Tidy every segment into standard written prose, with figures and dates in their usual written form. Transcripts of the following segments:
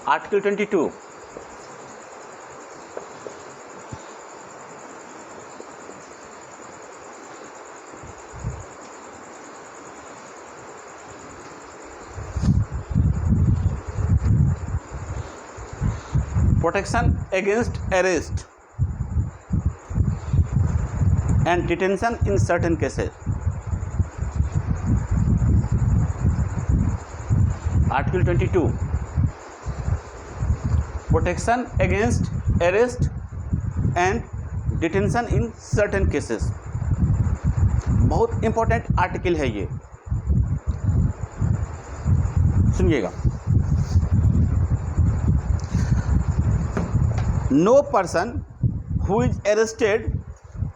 Article 22, protection against arrest and detention in certain cases. Article 22, protection against arrest and detention in certain cases. बहुत important article है ये, सुनिएगा। No person who is arrested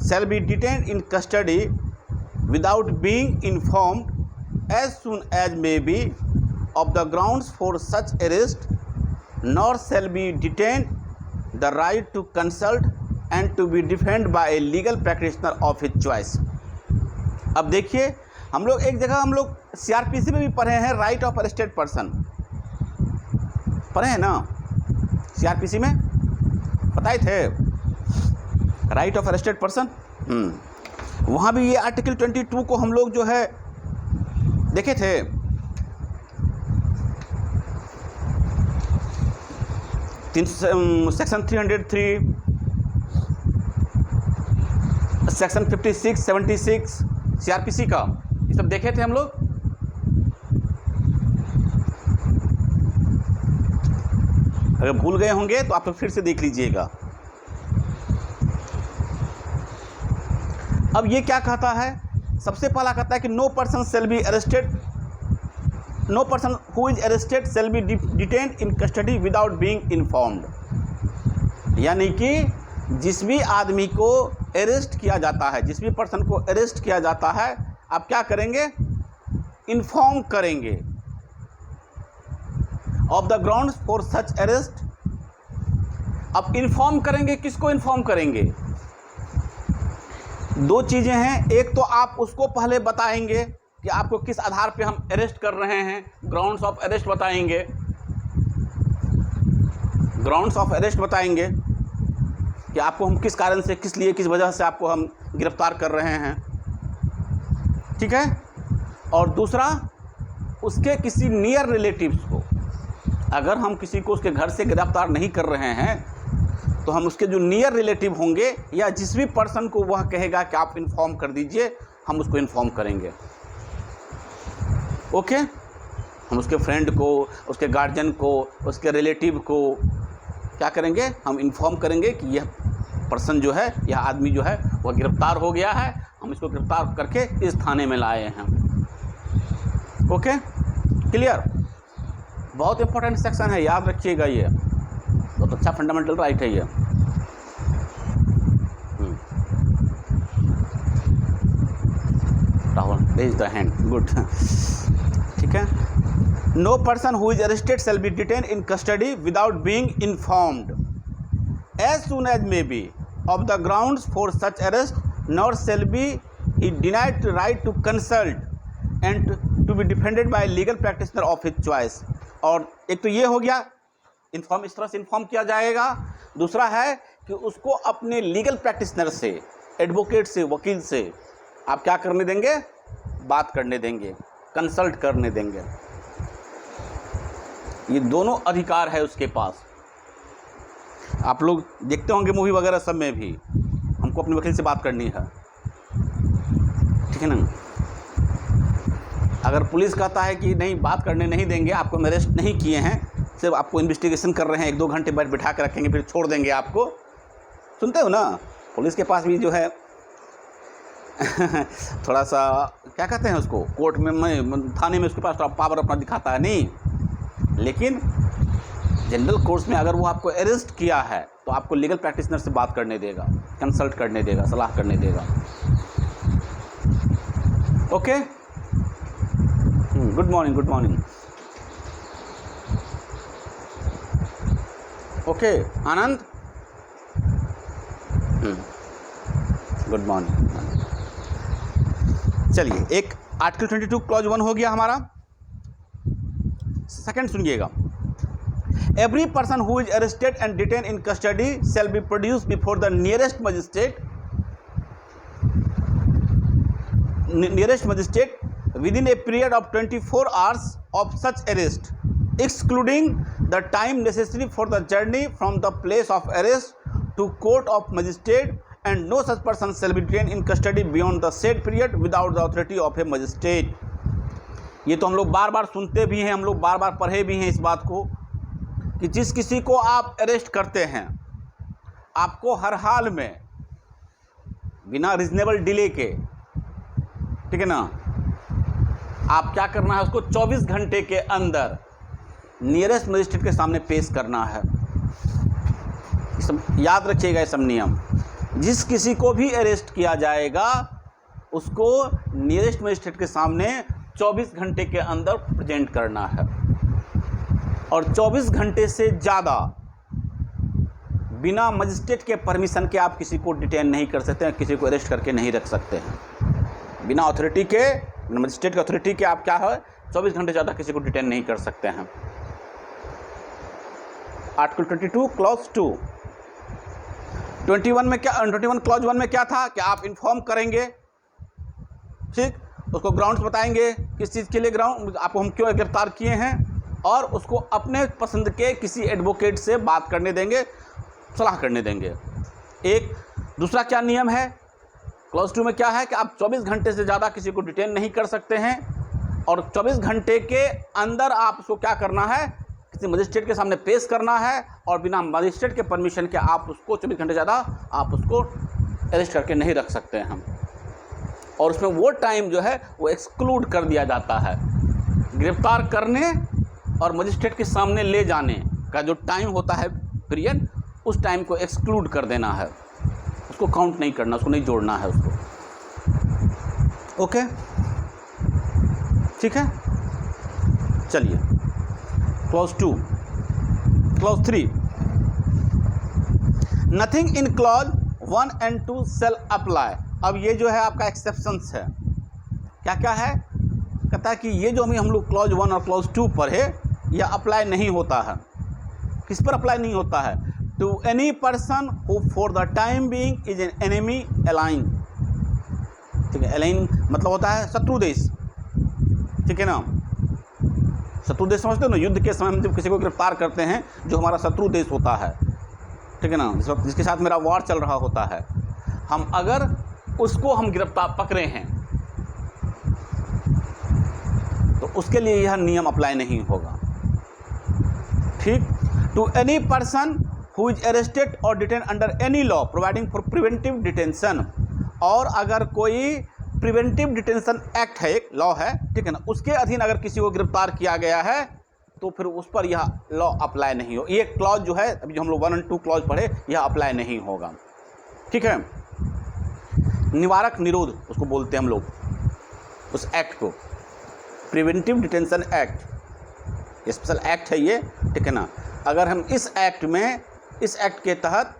shall be detained in custody without being informed as soon as may be of the grounds for such arrest, nor shall be detained the right to consult and to be defended by a legal practitioner of his choice. अब देखिए, हम लोग एक जगह हम लोग CRPC में भी पढ़े हैं, राइट ऑफ अरेस्टेड पर्सन पढ़े हैं ना, CRPC में बताए थे राइट ऑफ अरेस्टेड पर्सन। वहाँ भी ये आर्टिकल 22 को हम लोग जो है देखे थे। सेक्शन 303, सेक्शन 56, 76 CRPC का, ये सब देखे थे हम लोग। अगर भूल गए होंगे तो आप लोग फिर से देख लीजिएगा। अब ये क्या कहता है, सबसे पहला कहता है कि no person shall be arrested, no person who is arrested shall be detained in custody without being informed. यानी कि जिस भी आदमी को अरेस्ट किया जाता है, जिस भी पर्सन को अरेस्ट किया जाता है, आप क्या करेंगे, इन्फॉर्म करेंगे of the grounds for such arrest. अब इन्फॉर्म करेंगे, किसको इन्फॉर्म करेंगे, दो चीज़ें हैं। एक तो आप उसको पहले बताएंगे कि आपको किस आधार पे हम अरेस्ट कर रहे हैं, ग्राउंड्स ऑफ अरेस्ट बताएंगे, ग्राउंड्स ऑफ अरेस्ट बताएंगे कि आपको हम किस कारण से, किस लिए, किस वजह से आपको हम गिरफ्तार कर रहे हैं, ठीक है। और दूसरा, उसके किसी नियर रिलेटिव्स को, अगर हम किसी को उसके घर से गिरफ्तार नहीं कर रहे हैं तो हम उसके जो नियर रिलेटिव होंगे या जिस भी पर्सन को वह कहेगा कि आप इन्फॉर्म कर दीजिए, हम उसको इन्फॉर्म करेंगे। ओके, हम उसके फ्रेंड को, उसके गार्जियन को, उसके रिलेटिव को क्या करेंगे, हम इन्फॉर्म करेंगे कि यह पर्सन जो है, यह आदमी जो है वह गिरफ्तार हो गया है, हम इसको गिरफ्तार करके इस थाने में लाए हैं। Okay, clear. बहुत इंपॉर्टेंट सेक्शन है, याद रखिएगा, ये बहुत अच्छा फंडामेंटल राइट है ये। Rahul raise the hand, good, ठीक है। No person who is arrested shall be detain in custody without being informed as soon as may be of the grounds for such arrest, nor shall be he denied right to consult and to be defended by legal practitioner of his choice. और एक तो ये हो गया, inform, इस तरह से inform किया जाएगा। दूसरा है कि उसको अपने लीगल प्रैक्टिशनर से, एडवोकेट से, वकील से आप क्या करने देंगे, बात करने देंगे, कंसल्ट करने देंगे। ये दोनों अधिकार है उसके पास। आप लोग देखते होंगे मूवी वगैरह सब में भी, हमको अपने वकील से बात करनी है, ठीक है ना। अगर पुलिस कहता है कि नहीं, बात करने नहीं देंगे, आपको अरेस्ट नहीं किए हैं, सिर्फ आपको इन्वेस्टिगेशन कर रहे हैं, 1-2 घंटे बैठ बिठा के रखेंगे, फिर छोड़ देंगे आपको, सुनते हो ना। पुलिस के पास भी जो है थोड़ा सा क्या कहते हैं उसको, कोर्ट में, थाने में उसके पास थोड़ा पावर अपना दिखाता है, नहीं। लेकिन जनरल कोर्स में अगर वो आपको अरेस्ट किया है तो आपको लीगल प्रैक्टिशनर से बात करने देगा, कंसल्ट करने देगा, सलाह करने देगा। Okay, good morning, good morning. Okay, Anand, good morning. चलिए, एक आर्टिकल 22 क्लॉज 1 हो गया हमारा। सेकंड सुनिएगा, every person who is arrested and detained in custody shall be produced before the nearest magistrate within a period of 24 hours of such arrest, excluding the time necessary for the journey from the place of arrest to court of magistrate, and no such person shall be detained in custody beyond the said period without the authority of a magistrate. ये तो हम लोग बार बार सुनते भी हैं, हम लोग बार बार पढ़े भी हैं इस बात को कि जिस किसी को आप अरेस्ट करते हैं, आपको हर हाल में बिना रीजनेबल डिले के, ठीक है ना, आप क्या करना है, उसको 24 घंटे के अंदर नियरेस्ट मजिस्ट्रेट के सामने पेश करना है। सब याद रखिएगा ये सब नियम। जिस किसी को भी अरेस्ट किया जाएगा उसको नियरेस्ट मजिस्ट्रेट के सामने 24 घंटे के अंदर प्रेजेंट करना है, और 24 घंटे से ज़्यादा बिना मजिस्ट्रेट के परमिशन के आप किसी को डिटेन नहीं कर सकते हैं, किसी को अरेस्ट करके नहीं रख सकते हैं। बिना अथॉरिटी के, बिना मजिस्ट्रेट के अथॉरिटी के आप क्या है 24 घंटे ज़्यादा किसी को डिटेन नहीं कर सकते हैं। आर्टिकल 22 क्लॉज 2 21 में क्या, 21 क्लॉज 1 में क्या था कि आप इन्फॉर्म करेंगे, ठीक, उसको ग्राउंड्स बताएंगे किस चीज़ के लिए ग्राउंड आपको हम क्यों गिरफ्तार किए हैं, और उसको अपने पसंद के किसी एडवोकेट से बात करने देंगे, सलाह करने देंगे। एक दूसरा क्या नियम है क्लॉज 2 में क्या है कि आप 24 घंटे से ज़्यादा किसी को डिटेन नहीं कर सकते हैं, और 24 घंटे के अंदर आप उसको क्या करना है, किसी मजिस्ट्रेट के सामने पेश करना है, और बिना मजिस्ट्रेट के परमिशन के आप उसको 24 घंटे ज़्यादा आप उसको अरेस्ट करके नहीं रख सकते हैं। और उसमें वो टाइम जो है वो एक्सक्लूड कर दिया जाता है। गिरफ्तार करने और मजिस्ट्रेट के सामने ले जाने का जो टाइम होता है पीरियड, उस टाइम को एक्सक्लूड कर देना है, उसको काउंट नहीं करना, उसको नहीं जोड़ना है उसको। ओके, ठीक है, चलिए clause 2 clause 3 nothing in clause 1 and 2 shall apply। अब ये जो है आपका एक्सेप्शंस है, क्या क्या है, कहता है कि ये जो हम लोग क्लॉज 1 और क्लॉज 2 पढ़े, यह अप्लाई नहीं होता है। किस पर अप्लाई नहीं होता है? To any person who for the time being is an enemy alien, ठीक है, अलाइन मतलब होता है शत्रु देश, ठीक है ना, शत्रु देश समझते हो ना, युद्ध के समय हम जब किसी को गिरफ्तार करते हैं जो हमारा शत्रु देश होता है, ठीक है ना, जिसके साथ मेरा वॉर चल रहा होता है, हम अगर उसको हम गिरफ्तार पकड़े हैं तो उसके लिए यह नियम अप्लाई नहीं होगा, ठीक। To any person who is arrested और detain under any law providing for preventive detention, और अगर कोई प्रिवेंटिव डिटेंशन एक्ट है, एक लॉ है, ठीक है ना, उसके अधीन अगर किसी को गिरफ्तार किया गया है तो फिर उस पर यह लॉ अप्लाई नहीं हो। ये क्लॉज जो है अभी जो हम लोग 1 और 2 क्लॉज पढ़े, यह अप्लाई नहीं होगा, ठीक है। निवारक निरोध उसको बोलते हैं हम लोग, उस एक्ट को preventive detention act, special act है ये, ठीक है ना। अगर हम इस एक्ट में, इस एक्ट के तहत,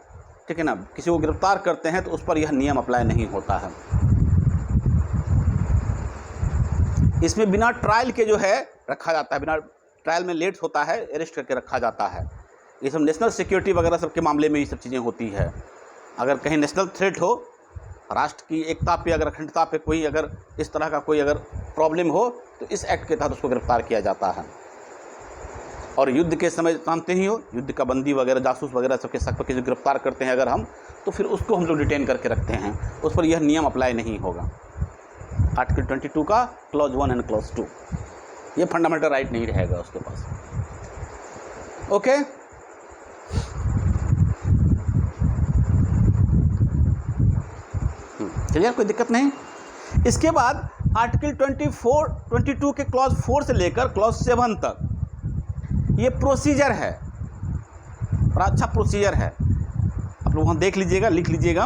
ठीक है ना, किसी को गिरफ्तार करते हैं तो उस पर यह नियम अप्लाई नहीं होता है। इसमें बिना ट्रायल के जो है रखा जाता है, बिना ट्रायल में लेट होता है, अरेस्ट करके रखा जाता है। ये सब नेशनल सिक्योरिटी वगैरह सब के मामले में ये सब चीज़ें होती है। अगर कहीं नेशनल थ्रेट हो, राष्ट्र की एकता पे, अगर अखंडता पे कोई अगर इस तरह का कोई अगर प्रॉब्लम हो तो इस एक्ट के तहत उसको गिरफ्तार किया जाता है। और युद्ध के समय जानते ही हो, युद्ध का बंदी वगैरह, जासूस वगैरह सबके शक पर किसी गिरफ्तार करते हैं अगर हम, तो फिर उसको हम लोग डिटेन करके रखते हैं, उस पर यह नियम अप्लाई नहीं होगा। आर्टिकल 22 का क्लॉज 1 एंड क्लॉज 2, ये फंडामेंटल राइट नहीं रहेगा उसके पास। ओके, क्लियर, कोई दिक्कत नहीं। इसके बाद आर्टिकल 22 के क्लॉज 4 से लेकर क्लॉज 7 तक ये प्रोसीजर है, बड़ा अच्छा प्रोसीजर है, आप लोग वहाँ देख लीजिएगा, लिख लीजिएगा।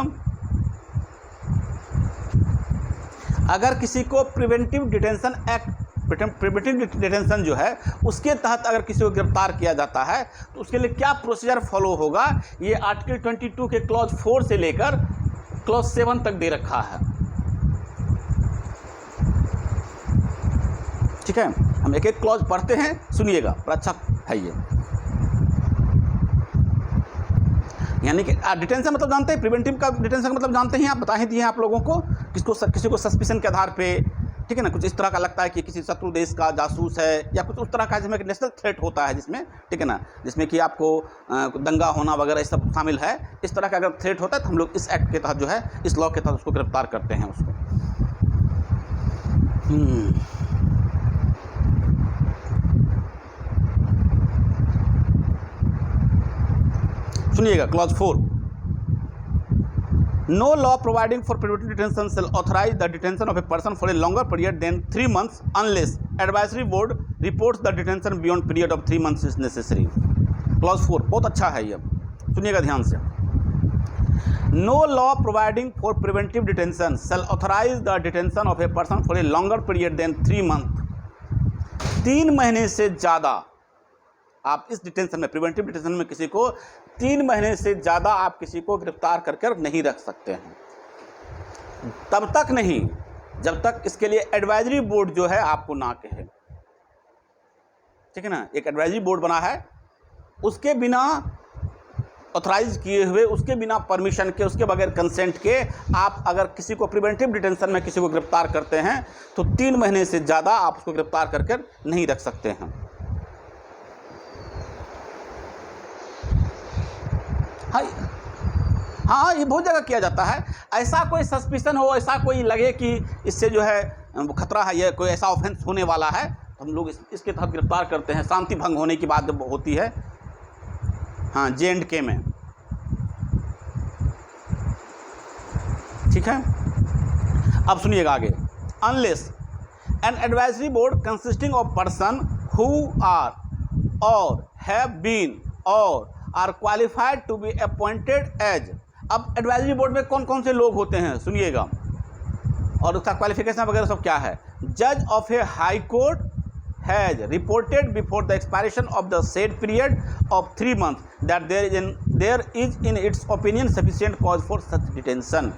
अगर किसी को preventive detention act, preventive detention जो है उसके तहत अगर किसी को गिरफ्तार किया जाता है तो उसके लिए क्या प्रोसीजर फॉलो होगा, ये आर्टिकल 22 के क्लॉज 4 से लेकर क्लॉज 7 तक दे रखा है, ठीक है। हम एक एक क्लॉज पढ़ते हैं, सुनिएगा, बड़ा अच्छा है ये। यानी कि डिटेंशन मतलब जानते हैं, प्रिवेंटिव का डिटेंशन का मतलब जानते हैं आप, बता ही दिए आप लोगों को। किसी को सस्पिशन के आधार पे, ठीक है ना, कुछ इस तरह का लगता है कि किसी शत्रु देश का जासूस है या कुछ उस तरह का, जिसमें नेशनल थ्रेट होता है, जिसमें, ठीक है ना, जिसमें कि आपको दंगा होना वगैरह ये सब शामिल है। इस तरह का अगर थ्रेट होता है तो हम लोग इस एक्ट के तहत जो है, इस लॉ के तहत उसको गिरफ्तार करते हैं उसको। सुनिएगा clause 4, no law providing for preventive detention shall authorise the detention of a person for a longer period than 3 months unless advisory board reports the detention beyond period of 3 months is necessary. Clause 4 बहुत अच्छा है ये, सुनिएगा ध्यान से। No law providing for preventive detention shall authorise the detention of a person for a longer period than 3 months। 3 महीने से ज़्यादा आप इस डिटेंशन में, प्रिवेंटिव डिटेंशन में किसी को 3 महीने से ज़्यादा आप किसी को गिरफ्तार करके नहीं रख सकते हैं। तब तक नहीं जब तक इसके लिए एडवाइजरी बोर्ड जो है आपको ना कहे, ठीक है ना। एक एडवाइजरी बोर्ड बना है, उसके बिना ऑथराइज किए हुए, उसके बिना परमिशन के, उसके बगैर कंसेंट के आप अगर किसी को प्रिवेंटिव डिटेंशन में किसी को गिरफ्तार करते हैं तो 3 महीने से ज़्यादा आप उसको गिरफ्तार करके नहीं रख सकते हैं। हाँ, ये बहुत जगह किया जाता है। ऐसा कोई सस्पिशन हो, ऐसा कोई लगे कि इससे जो है खतरा है, ये कोई ऐसा ऑफेंस होने वाला है, तो हम लोग इसके तहत गिरफ्तार करते हैं। शांति भंग होने की बात जब होती है, हाँ, J&K में, ठीक है। अब सुनिएगा आगे, unless an advisory board consisting of person who are और हैव बीन और are qualified to be appointed as. अब एडवाइजरी बोर्ड में कौन कौन से लोग होते हैं सुनिएगा, और उसका क्वालिफिकेशन वगैरह सब क्या है। जज of a high court has reported before the expiration of the said period of 3 months that there is in its opinion sufficient cause for such detention.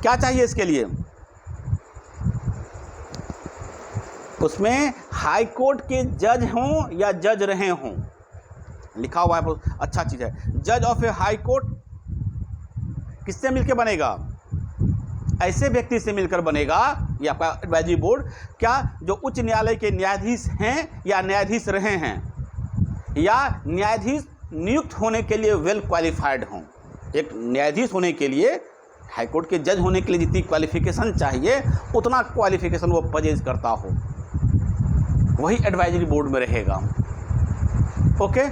क्या चाहिए इसके लिए, उसमें हाई कोर्ट के जज हों या जज रहे हों, लिखा हुआ है, बहुत अच्छा चीज़ है। जज ऑफ ए हाई कोर्ट किससे मिलकर बनेगा, ऐसे व्यक्ति से मिलकर बनेगा, ये आपका एडवाइजरी बोर्ड, क्या जो उच्च न्यायालय के न्यायाधीश हैं या न्यायाधीश रहे हैं या न्यायाधीश नियुक्त होने के लिए वेल क्वालिफाइड हों। एक न्यायाधीश होने के लिए, हाई कोर्ट के जज होने के लिए जितनी क्वालिफिकेशन चाहिए उतना क्वालिफिकेशन वो पजेज करता हो, वही एडवाइजरी बोर्ड में रहेगा। ओके,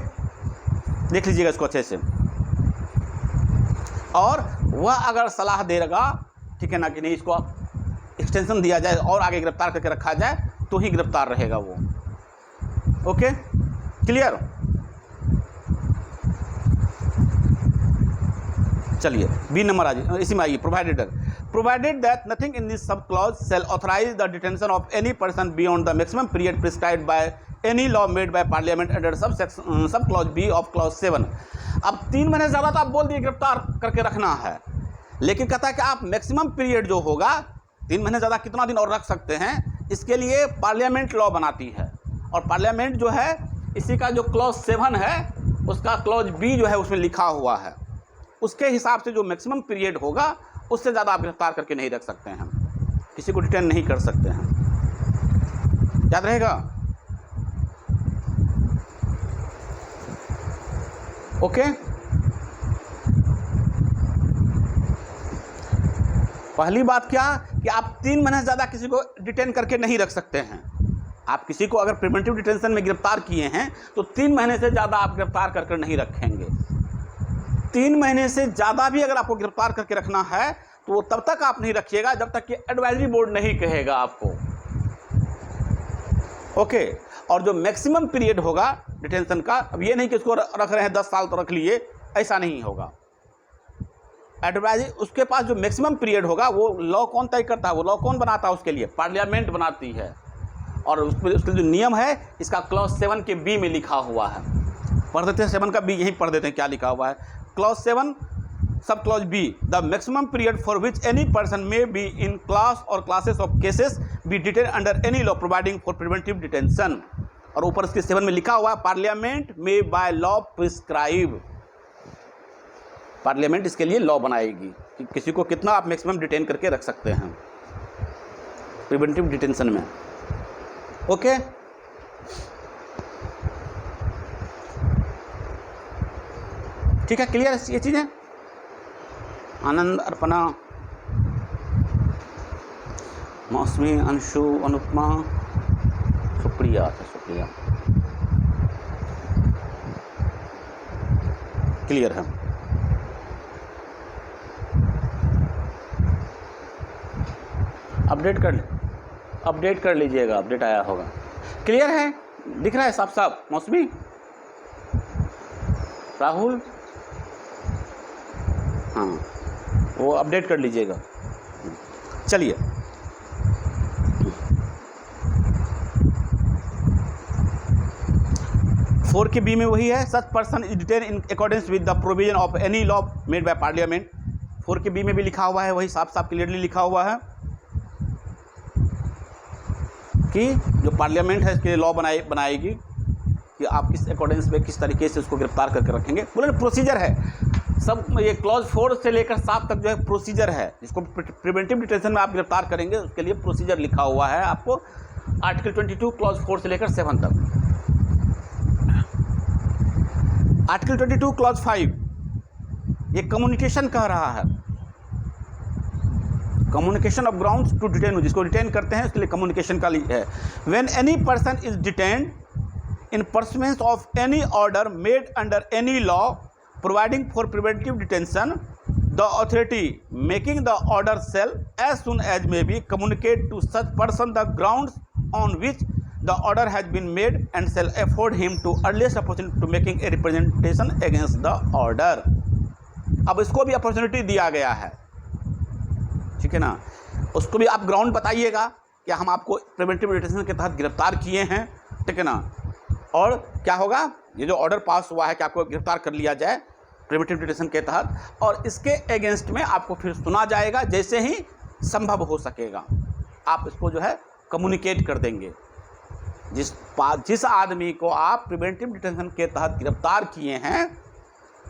देख लीजिएगा इसको अच्छे से। और वह अगर सलाह देगा, ठीक है ना, कि नहीं इसको एक्सटेंशन दिया जाए और आगे गिरफ्तार करके रखा जाए, तो ही गिरफ्तार रहेगा वो। Okay, clear. चलिए बी नंबर आज इसी में आइए, provided that nothing in this sub clause shall authorise the detention of any person beyond the maximum period prescribed by any law made by parliament under sub clause B of clause 7। अब 3 महीने से ज़्यादा तो आप बोल दिए गिरफ्तार करके रखना है, लेकिन कहता है कि आप मैक्सिमम पीरियड जो होगा 3 महीने ज़्यादा कितना दिन और रख सकते हैं, इसके लिए पार्लियामेंट लॉ बनाती है। और पार्लियामेंट जो है, इसी का जो क्लॉज 7 है उसका क्लॉज बी जो है उसमें लिखा हुआ है, उसके हिसाब से जो मैक्सिमम पीरियड होगा उससे ज़्यादा आप गिरफ्तार करके नहीं रख सकते हैं, किसी को डिटेन नहीं कर सकते हैं। याद रहेगा। ओके, पहली बात क्या कि आप 3 महीने से ज़्यादा किसी को डिटेन करके नहीं रख सकते हैं। आप किसी को अगर प्रिवेंटिव डिटेंशन में गिरफ्तार किए हैं तो 3 महीने से ज़्यादा आप गिरफ्तार करके नहीं रखेंगे। 3 महीने से ज़्यादा भी अगर आपको गिरफ्तार करके रखना है तो वो तब तक आप नहीं रखिएगा जब तक कि एडवाइजरी बोर्ड नहीं कहेगा आपको। ओके, और जो मैक्सिमम पीरियड होगा डिटेंशन का, अब ये नहीं कि उसको रख रहे हैं 10 साल तो रख लिए, ऐसा नहीं होगा। एडवाइजरी, उसके पास जो मैक्सिमम पीरियड होगा वो लॉ कौन तय करता है, वो लॉ कौन बनाता है उसके लिए, पार्लियामेंट बनाती है। और उसके जो नियम है इसका क्लॉज 7 के बी में लिखा हुआ है। पढ़ देते हैं 7 का बी, यहीं पढ़ देते हैं क्या लिखा हुआ है। Clause 7 sub clause B, the maximum period for which any person may be in class और classes of cases be detain under any law providing for preventive detention. और ऊपर इसके 7 में लिखा हुआ है पार्लियामेंट में बाय लॉ प्रिस्क्राइब। पार्लियामेंट इसके लिए लॉ बनाएगी कि किसी को कितना आप मैक्सिमम डिटेन करके रख सकते हैं प्रिवेंटिव डिटेंशन में। ओके, ठीक है, क्लियर है ये चीज़ें। आनंद, अर्पणा, मौसमी, अंशु, अनुपमा, सुप्रिया, सुप्रिया, क्लियर है। अपडेट कर लीजिएगा, अपडेट आया होगा। क्लियर है, दिख रहा है साफ साफ। मौसमी, राहुल, हाँ, वो अपडेट कर लीजिएगा। चलिए, फोर के बी में वही है, such person is detain in accordance with the provision of any law made by parliament. 4 के बी में भी लिखा हुआ है, वही साफ साफ क्लियरली लिखा हुआ है कि जो पार्लियामेंट है इसके लिए लॉ बनाएगी कि आप किस अकॉर्डेंस में किस तरीके से उसको गिरफ्तार करके रखेंगे। बोले प्रोसीजर है सब, ये क्लॉज 4 से लेकर 7 तक जो है प्रोसीजर है। जिसको प्रिवेंटिव डिटेंशन में आप गिरफ्तार करेंगे उसके लिए प्रोसीजर लिखा हुआ है आपको, आर्टिकल 22 क्लॉज 4 से लेकर 7 तक। आर्टिकल 22 क्लॉज 5 ये कम्युनिकेशन कह रहा है, communication of grounds to detain, जिसको डिटेन करते हैं उसके लिए कम्युनिकेशन का है। When any person is detained in pursuance of any order made under any law providing for preventive detention, the authority making the order shall as soon as may be communicate to such person the grounds on which the order has been made and shall afford him to earliest opportunity to making a representation against the order. अब इसको भी opportunity दिया गया है, ठीक है ना। उसको भी आप ग्राउंड बताइएगा कि हम आपको प्रिवेंटिव डिटेंशन के तहत गिरफ्तार किए हैं, ठीक है ना। और क्या होगा, ये जो ऑर्डर पास हुआ है कि आपको गिरफ्तार कर लिया जाए प्रिवेंटिव डिटेंशन के तहत, और इसके अगेंस्ट में आपको फिर सुना जाएगा जैसे ही संभव हो सकेगा। आप इसको जो है कम्युनिकेट कर देंगे। जिस आदमी को आप प्रिवेंटिव डिटेंशन के तहत गिरफ्तार किए हैं,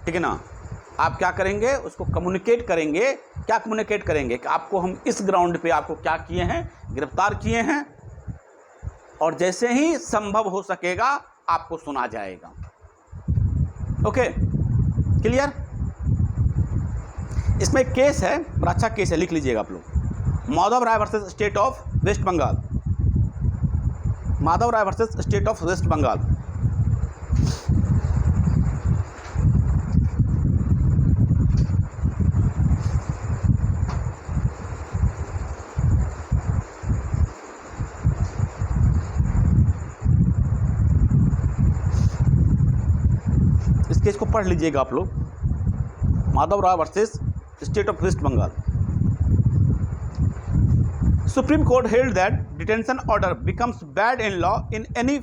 ठीक है ना, आप क्या करेंगे, उसको कम्युनिकेट करेंगे। क्या कम्युनिकेट करेंगे कि आपको हम इस ग्राउंड पे आपको क्या किए हैं, गिरफ्तार किए हैं, और जैसे ही संभव हो सकेगा आपको सुना जाएगा। Okay, clear. इसमें एक केस है, बड़ा अच्छा केस है, लिख लीजिएगा आप लोग। Madhav Rai versus state of West Bengal. Madhav Rai versus state of West Bengal. इस केस को पढ़ लीजिएगा आप लोग। Madhav Rai versus state of West Bengal. Supreme Court held that detention order becomes bad in law in any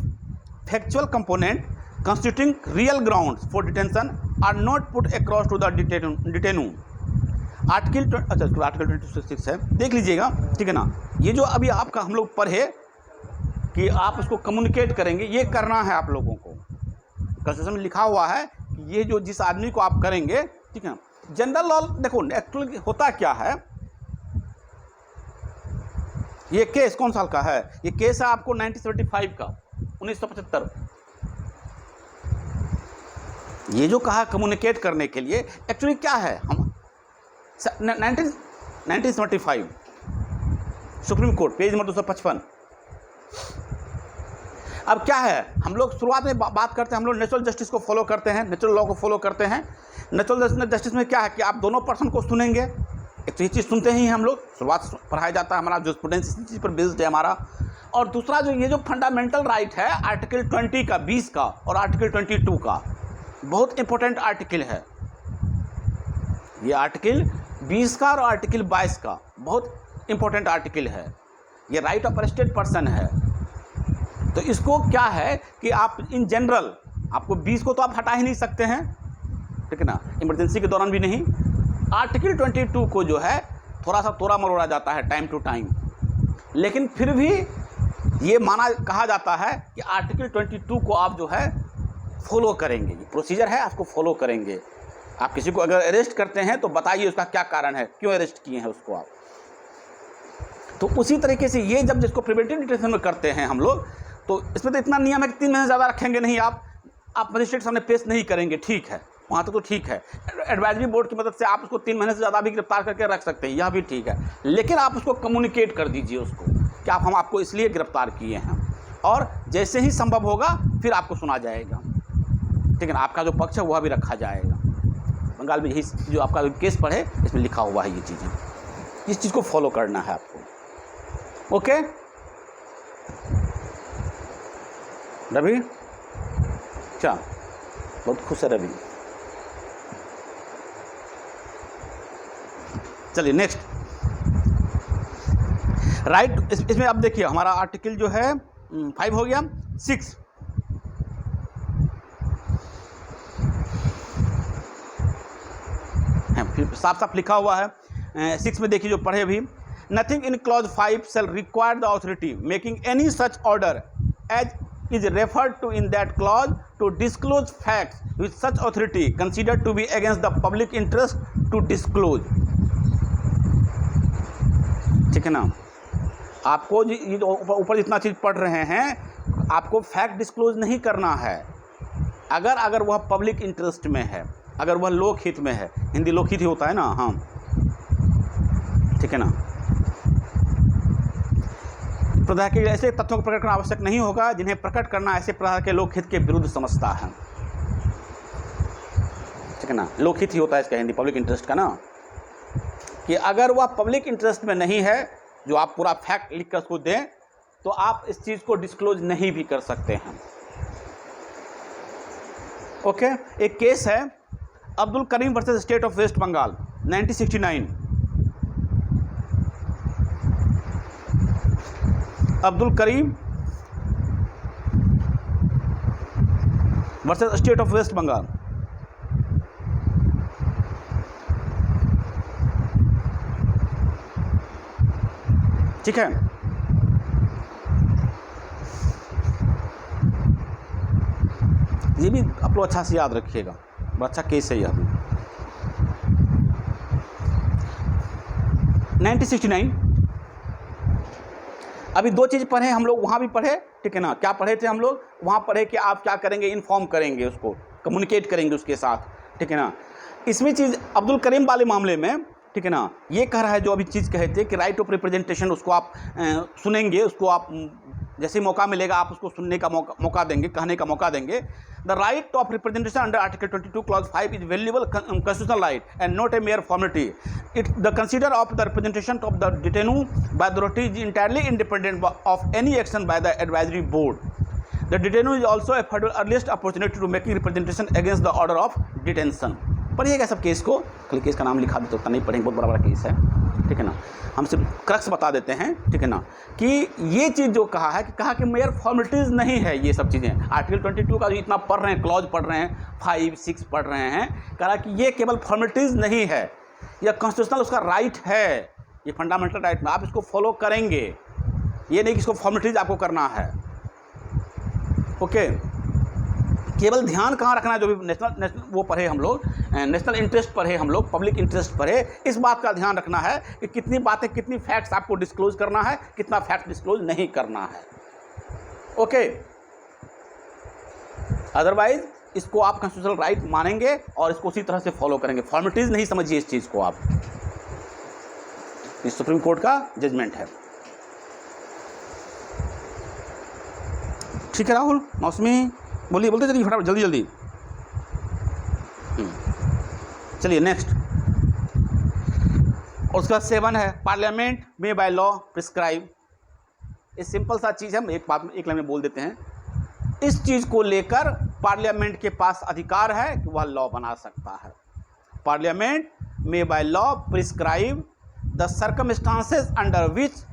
factual component constituting real grounds for detention are not put across to the detainee। Article 26 है, देख लीजिएगा, ठीक है ना। ये जो अभी आपका हम लोग पढ़े कि आप उसको कम्युनिकेट करेंगे, ये करना है आप लोगों को। कॉन्स्टिट्यूशन में लिखा हुआ है कि ये जो जिस आदमी को आप करेंगे, ठीक है। जनरल लॉ देखो एक्चुअली होता क्या है। ये केस कौन साल का है, ये केस है आपको 1975 का, 1975। ये जो कहा कम्युनिकेट करने के लिए, एक्चुअली क्या है, हम 1975 सुप्रीम कोर्ट पेज नंबर 255। अब क्या है, हम लोग शुरुआत में बात करते हैं, हम लोग नेचुरल जस्टिस को फॉलो करते हैं, नेचुरल लॉ को फॉलो करते हैं। नेचुरल जस्टिस में क्या है कि आप दोनों पर्सन को सुनेंगे। एक तो ये चीज़ सुनते ही हम लोग, शुरुआत पढ़ाया जाता है, हमारा जूरिस्प्रूडेंस इसी चीज़ पर बेस्ड है हमारा। और दूसरा जो ये जो फंडामेंटल राइट है आर्टिकल 20 का, 20 का और आर्टिकल 22 का, बहुत इंपॉर्टेंट आर्टिकल है ये। आर्टिकल 20 का और आर्टिकल 22 का बहुत इंपॉर्टेंट आर्टिकल है। ये राइट ऑफ अरेस्टेड पर्सन है। तो इसको क्या है कि आप इन जनरल, आपको 20 को तो आप हटा ही नहीं सकते हैं, ठीक है ना, इमरजेंसी के दौरान भी नहीं। आर्टिकल 22 को जो है थोड़ा सा तोड़ा मरोड़ा जाता है टाइम टू टाइम, लेकिन फिर भी ये कहा जाता है कि आर्टिकल 22 को आप जो है फॉलो करेंगे। ये प्रोसीजर है, आपको फॉलो करेंगे। आप किसी को अगर अरेस्ट करते हैं तो बताइए उसका क्या कारण है, क्यों अरेस्ट किए हैं उसको आप। तो उसी तरीके से ये जब जिसको प्रिवेंटिव डिटेंशन में करते हैं हम लोग, तो इसमें तो इतना नियम है कि 3 महीने से ज़्यादा रखेंगे नहीं आप मजिस्ट्रेट सामने पेश नहीं करेंगे, ठीक है, वहाँ तक तो ठीक है। एडवाइजरी बोर्ड की मदद से आप उसको 3 महीने से ज़्यादा भी गिरफ्तार करके रख सकते हैं, यह भी ठीक है, लेकिन आप उसको कम्युनिकेट कर दीजिए उसको कि हम आपको इसलिए गिरफ्तार किए हैं, और जैसे ही संभव होगा फिर आपको सुना जाएगा, ठीक है ना, आपका जो पक्ष है वह भी रखा जाएगा। बंगाल में यही जो आपका केस पढ़े इसमें लिखा हुआ है ये चीज़ें, इस चीज़ को फॉलो करना है आपको। ओके रवि, क्या बहुत खुश है रवि। चलिए नेक्स्ट राइट, इसमें अब देखिए हमारा आर्टिकल जो है 5 हो गया। 6 फिर साफ साफ लिखा हुआ है 6 में देखिए जो पढ़े अभी, nothing in clause 5 shall require the authority making any such order as is referred to in that clause to disclose facts which such authority considered to be against the public interest to disclose। ठीक है ना, आपको ये जो ऊपर जितना चीज़ पढ़ रहे हैं, आपको फैक्ट डिस्क्लोज नहीं करना है अगर वह पब्लिक इंटरेस्ट में है, अगर वह लोकहित में है। हिंदी लोकहित ही होता है ना, हाँ ठीक है ना। प्रधान के ऐसे तथ्यों को प्रकट करना आवश्यक नहीं होगा जिन्हें प्रकट करना ऐसे प्रधान के लोकहित के विरुद्ध समझता है, ठीक है ना। लोकहित ही होता है इसका हिंदी, पब्लिक इंटरेस्ट का ना, कि अगर वह पब्लिक इंटरेस्ट में नहीं है जो आप पूरा फैक्ट लिख कर उसको दें तो आप इस चीज़ को डिस्क्लोज नहीं भी कर सकते हैं। ओके, एक केस है Abdul Karim versus state of West Bengal 1969। Abdul Karim versus state of West Bengal. ठीक है, ये भी आप लोग अच्छा से याद रखिएगा, बड़ा अच्छा केस है यह भी। 1969। अभी 2 चीज़ पढ़े हम लोग, वहाँ भी पढ़े, ठीक है ना। क्या पढ़े थे हम लोग वहाँ पढ़े कि आप क्या करेंगे, इन्फॉर्म करेंगे उसको, कम्युनिकेट करेंगे उसके साथ, ठीक है ना। इसमें चीज़ अब्दुल करीम वाले मामले में, ठीक है ना, ये कह रहा है जो अभी चीज़ कहे थे कि राइट ऑफ रिप्रेजेंटेशन, उसको आप सुनेंगे, उसको आप जैसे ही मौका मिलेगा आप उसको सुनने का मौका देंगे, कहने का मौका देंगे। The right of representation under article 22 clause 5 is valuable constitutional right and not a mere formality. The consider of the representation of the detainee by the authority is entirely independent of any action by the advisory board. The detainee is also afforded earliest opportunity to making representation against the order of detention. पढ़िएगा सब case को, खाली case का नाम लिखा देते, उतना नहीं पढ़ेंगे, बहुत बड़ा केस है, ठीक है ना। हम सिर्फ क्रक्स बता देते हैं, ठीक है ना, कि ये चीज़ जो कहा है कि मेयर फॉर्मेलिटीज़ नहीं है ये सब चीज़ें। आर्टिकल 22 का जो इतना पढ़ रहे हैं, क्लॉज पढ़ रहे हैं, 5, 6 पढ़ रहे हैं, कहा कि ये केवल फॉर्मेलिटीज़ नहीं है, यह कॉन्स्टिट्यूशनल उसका राइट है, ये फंडामेंटल राइट में आप इसको फॉलो करेंगे, ये नहीं कि इसको फॉर्मेलिटीज़ आपको करना है। ओके, केवल ध्यान कहाँ रखना है, जो भी नेशनल वो पढ़े हम लोग, नेशनल इंटरेस्ट पढ़े हम लोग, पब्लिक इंटरेस्ट पढ़े, इस बात का ध्यान रखना है कि कितनी बातें, कितनी फैक्ट्स आपको डिस्क्लोज करना है, कितना फैक्ट डिस्क्लोज नहीं करना है। ओके, अदरवाइज इसको आप कॉन्स्टिट्यूशनल राइट मानेंगे और इसको उसी तरह से फॉलो करेंगे। फॉर्मेलिटीज़ नहीं समझिए इस चीज़ को आप, ये सुप्रीम कोर्ट का जजमेंट है। ठीक है राहुल, मौसमी बोलिए, बोलते चलिए फटाफट, जल्दी जल्दी। चलिए नेक्स्ट, और उसका 7 है पार्लियामेंट में बाय लॉ प्रिस्क्राइब। ये सिंपल सा चीज़ है, एक लाइन में बोल देते हैं। इस चीज़ को लेकर पार्लियामेंट के पास अधिकार है कि वह लॉ बना सकता है। पार्लियामेंट में by law prescribe the circumstances under which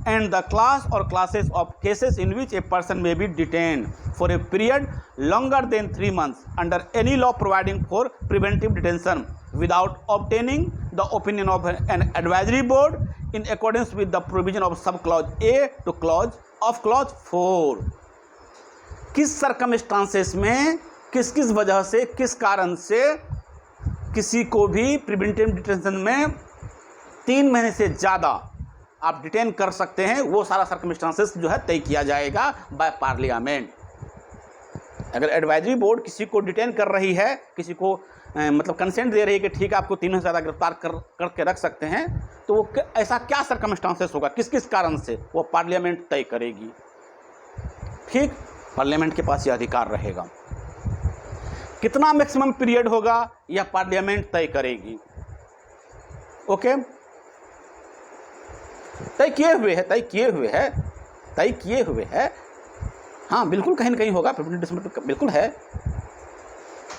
and the class or classes of cases in which a person may be detained for a period longer than 3 months under any law providing for preventive detention without obtaining the opinion of an advisory board in accordance with the provision of subclause A to clause 4। किस circumstances में, किस वजह से, किस कारण से किसी को भी प्रिवेंटिव डिटेंशन में 3 महीने से ज़्यादा आप डिटेन कर सकते हैं, वो सारा सर्कमस्टांसेस जो है तय किया जाएगा बाय पार्लियामेंट। अगर एडवाइजरी बोर्ड किसी को डिटेन कर रही है, किसी को मतलब कंसेंट दे रही है कि ठीक है आपको 3 महीने से ज़्यादा गिरफ्तार करके रख सकते हैं, तो वो ऐसा क्या सर्कमस्टांसेस होगा, किस किस कारण से, वो पार्लियामेंट तय करेगी। ठीक, पार्लियामेंट के पास यह अधिकार रहेगा। कितना मैक्सिमम पीरियड होगा यह पार्लियामेंट तय करेगी। ओके, तय किए हुए है। हाँ बिल्कुल, कहीं ना कहीं होगा, बिल्कुल है,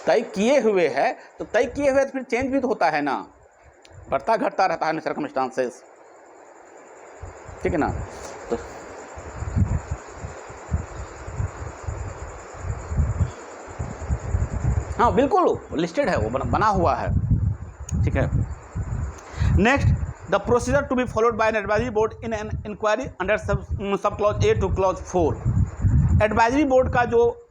तय किए हुए है। तो तय किए हुए तो फिर चेंज भी तो होता है ना, बढ़ता घटता रहता है सर्कमस्टांसेस, ठीक है ना। तो हाँ बिल्कुल लिस्टेड है, वो बना हुआ है, ठीक है। Next, the procedure to be followed by an advisory board in an inquiry under sub clause A to clause 4। Advisory board का जो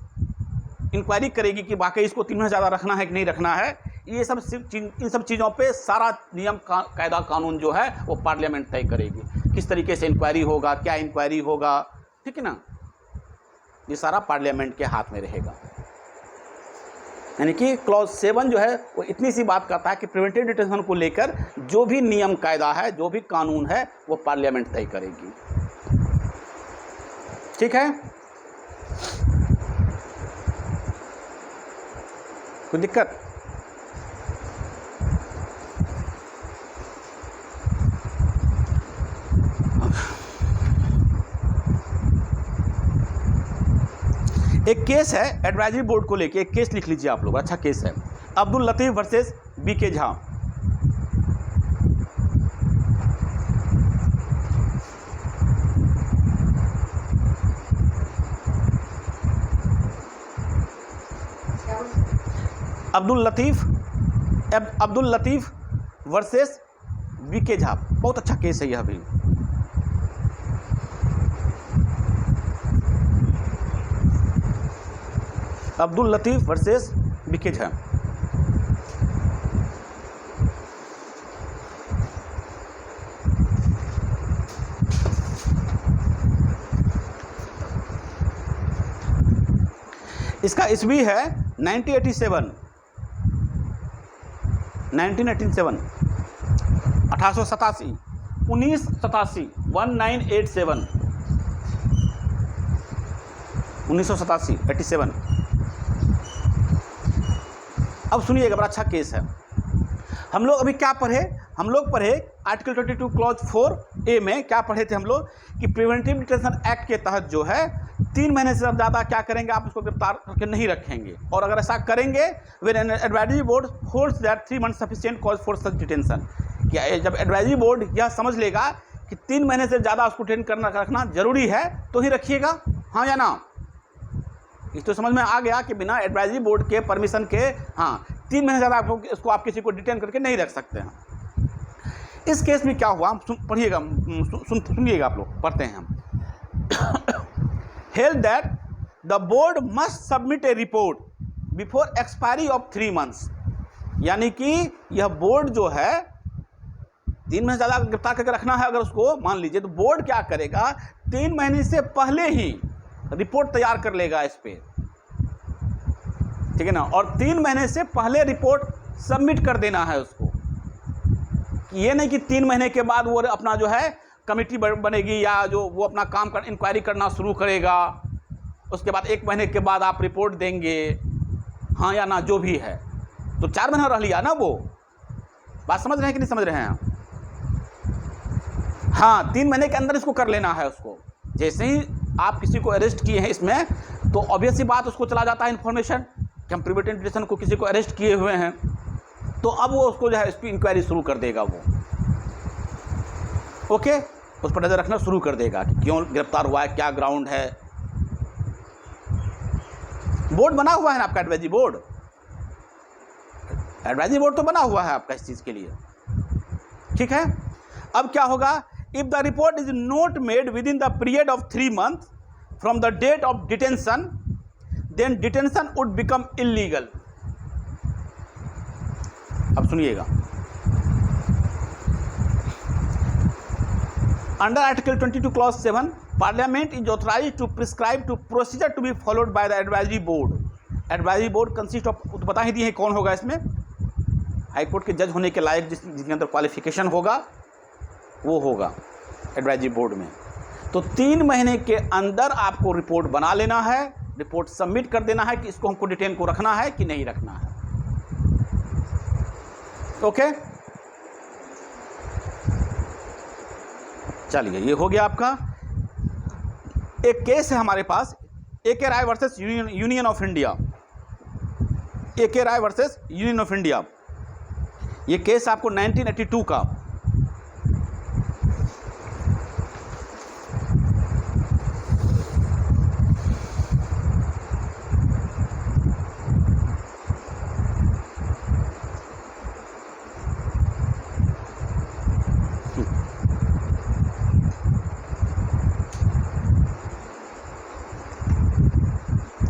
इंक्वायरी करेगी कि वाकई इसको 3 महीने ज़्यादा रखना है कि नहीं रखना है, ये सब इन सब चीज़ों पे सारा नियम कायदा कानून जो है वो पार्लियामेंट तय करेगी। किस तरीके से इंक्वायरी होगा, क्या इंक्वायरी होगा, ठीक है ना, ये सारा पार्लियामेंट के हाथ में रहेगा। यानी कि क्लॉज 7 जो है वो इतनी सी बात करता है कि प्रिवेंटिव डिटेंशन को लेकर जो भी नियम कायदा है, जो भी कानून है, वो पार्लियामेंट तय करेगी। ठीक है, कोई दिक्कत? एक केस है एडवाइजरी बोर्ड को लेके, एक केस लिख लीजिए आप लोग, अच्छा केस है, Abdul Latif versus BK Jha. Abdul Latif versus BK Jha, बहुत अच्छा केस है यह भी। Abdul Latif versus BK Jha. इसका ईस्वी है 1987, 1987, 1887, 1987, 1987, 87। अब सुनिएगा, बड़ा अच्छा केस है। हम लोग अभी क्या पढ़े, हम लोग पढ़े आर्टिकल 22 क्लॉज 4A में क्या पढ़े थे हम लोग कि प्रिवेंटिव डिटेंशन एक्ट के तहत जो है 3 महीने से ज़्यादा क्या करेंगे, आप उसको गिरफ्तार करके नहीं रखेंगे, और अगर ऐसा करेंगे when an advisory board holds that 3 months sufficient cause for such detention, क्या जब एडवाइजरी बोर्ड यह समझ लेगा कि 3 महीने से ज़्यादा उसको डिटेन करना रखना जरूरी है तो ही रखिएगा, हाँ या ना। इस तो समझ में आ गया कि बिना एडवाइजरी बोर्ड के परमिशन के, हाँ, 3 महीने ज़्यादा इसको आप किसी को डिटेन करके नहीं रख सकते हैं। इस केस में क्या हुआ, पढ़िएगा, सुनिएगा आप लोग, पढ़ते हैं हम। Held that the board must submit A report before expiry of 3 months, यानी कि यह बोर्ड जो है 3 महीने ज़्यादा गिरफ्तार करके रखना है अगर उसको, मान लीजिए, तो बोर्ड क्या करेगा, 3 महीने से पहले ही रिपोर्ट तैयार कर लेगा इस पे, ठीक है ना, और 3 महीने से पहले रिपोर्ट सबमिट कर देना है उसको। ये नहीं कि 3 महीने के बाद वो अपना जो है कमेटी बनेगी या जो वो अपना काम कर इंक्वायरी करना शुरू करेगा, उसके बाद 1 महीने के बाद आप रिपोर्ट देंगे, हाँ या ना, जो भी है, तो 4 महीना रह लिया ना। वो बात समझ रहे हैं कि नहीं समझ रहे हैं? हाँ, 3 महीने के अंदर इसको कर लेना है उसको। जैसे ही आप किसी को अरेस्ट किए हैं इसमें, तो ऑब्वियस सी बात उसको चला जाता है इन्फॉर्मेशन कि हम प्रिवेंटिव डिटेंशन को किसी को अरेस्ट किए हुए हैं, तो अब वो उसको जो है इसकी इंक्वायरी शुरू कर देगा वो, ओके, उस पर नज़र रखना शुरू कर देगा कि क्यों गिरफ्तार हुआ है, क्या ग्राउंड है। बोर्ड बना हुआ है ना आपका, एडवाइजरी बोर्ड, एडवाइजरी बोर्ड तो बना हुआ है आपका इस चीज़ के लिए, ठीक है। अब क्या होगा, if the report is not made within the period of 3 month from the date of detention, then detention would become illegal. अब सुनिएगा, under article 22 clause 7 parliament is authorised to prescribe to procedure to be followed by the advisory board. Advisory board consist of, तो बता ही दिए कौन होगा इसमें, high court के जज होने के लायक जिसके अंदर क्वालिफिकेशन होगा वो होगा एडवाइजरी बोर्ड में। तो 3 महीने के अंदर आपको रिपोर्ट बना लेना है, रिपोर्ट सबमिट कर देना है कि इसको हमको डिटेन को रखना है कि नहीं रखना है। ओके, चलिए ये हो गया आपका। एक केस है हमारे पास, A K. Rai versus union of India, A K. Rai versus union of India. ये केस आपको 1982 का,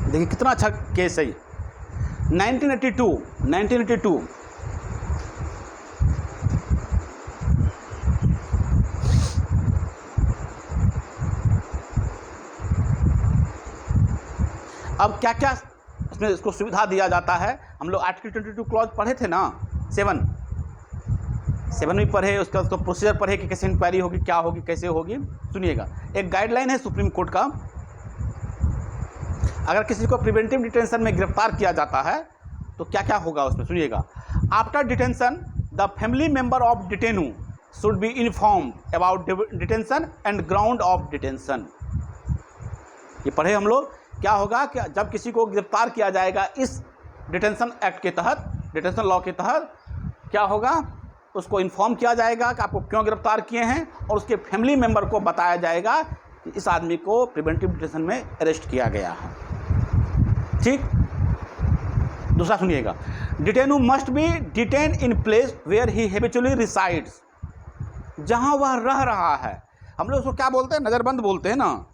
देखिए कितना अच्छा केस है ये। 1982 अब क्या क्या इसमें इसको सुविधा दिया जाता है। हम लोग आर्टिकल 22 क्लॉज पढ़े थे ना, 7 भी पढ़े, उसका तो प्रोसीजर पढ़े कि कैसे इंक्वायरी होगी, क्या होगी, कैसे होगी। सुनिएगा, एक गाइडलाइन है सुप्रीम कोर्ट का, अगर किसी को प्रिवेंटिव डिटेंशन में गिरफ्तार किया जाता है तो क्या क्या होगा उसमें। सुनिएगा, after detention the family member of detenu should be informed about detention and ground of detention. ये पढ़े हम लोग। क्या होगा कि जब किसी को गिरफ्तार किया जाएगा इस डिटेंशन एक्ट के तहत, डिटेंशन लॉ के तहत, क्या होगा, उसको इन्फॉर्म किया जाएगा कि आपको क्यों गिरफ्तार किए हैं, और उसके फैमिली मेंबर को बताया जाएगा कि इस आदमी को प्रिवेंटिव डिटेंशन में अरेस्ट किया गया है। ठीक। दूसरा सुनिएगा, detenu must be detain in place where he habitually resides, जहां वह रह रहा है। हम लोग उसको क्या बोलते हैं, नज़रबंद बोलते हैं ना।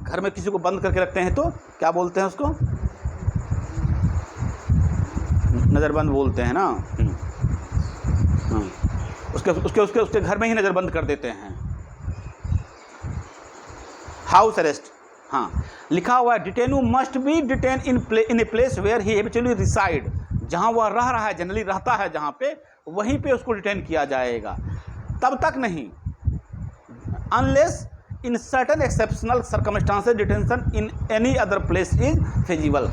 घर में किसी को बंद करके रखते हैं तो क्या बोलते हैं उसको, नज़रबंद बोलते हैं ना। उसके घर में ही नज़रबंद कर देते हैं, हाउस अरेस्ट। हाँ, लिखा हुआ है detenu must be detain in a place where he habitually reside, जहाँ वह रह रहा है, जनरली रहता है जहाँ पे, वहीं पे उसको डिटेन किया जाएगा। तब तक नहीं, unless in certain exceptional circumstances detention in any other place is feasible.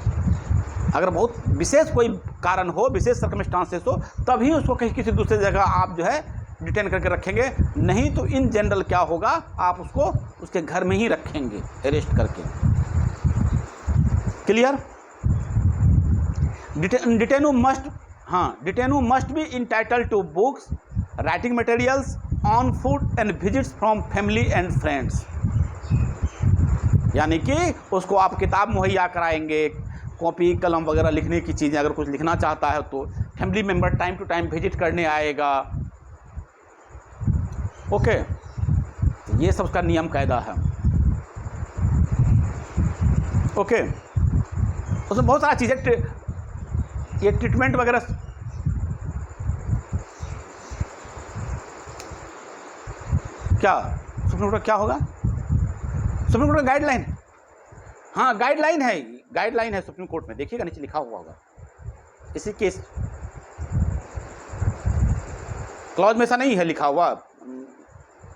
अगर बहुत विशेष कोई कारण हो, विशेष सर्कमस्टांसेस हो, तभी उसको कहीं किसी दूसरी जगह आप जो है डिटेन करके रखेंगे, नहीं तो इन जनरल क्या होगा, आप उसको उसके घर में ही रखेंगे अरेस्ट करके। Clear. Detenu must be entitled to books, writing materials, on food and visits from family and friends. यानी कि उसको आप किताब मुहैया कराएंगे, कॉपी कलम वगैरह लिखने की चीज़ें, अगर कुछ लिखना चाहता है तो family member time to time visit करने आएगा। ओके, ये सब का नियम कायदा है। ओके, उसमें बहुत सारा चीज़ें, ये ट्रीटमेंट वगैरह, क्या सुप्रीम कोर्ट क्या होगा, सुप्रीम कोर्ट का गाइडलाइन। हाँ, गाइडलाइन है सुप्रीम कोर्ट में, देखिएगा नीचे लिखा हुआ होगा। इसी केस क्लॉज में ऐसा नहीं है लिखा हुआ,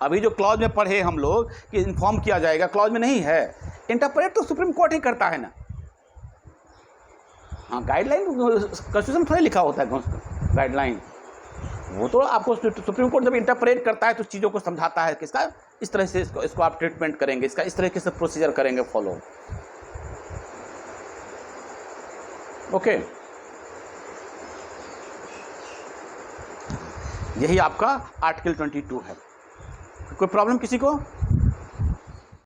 अभी जो क्लॉज में पढ़े हम लोग कि इन्फॉर्म किया जाएगा, क्लॉज में नहीं है। इंटरप्रेट तो सुप्रीम कोर्ट ही करता है ना। हाँ, गाइडलाइन कॉन्स्टिट्यूशन थोड़ा लिखा होता है गाइडलाइन, वो तो आपको सुप्रीम कोर्ट जब इंटरप्रेट करता है तो चीज़ों को समझाता है कि इसका इस तरह से इसको आप ट्रीटमेंट करेंगे, इसका इस तरीके से प्रोसीजर करेंगे फॉलो। ओके, यही आपका आर्टिकल 22 है। कोई प्रॉब्लम किसी को?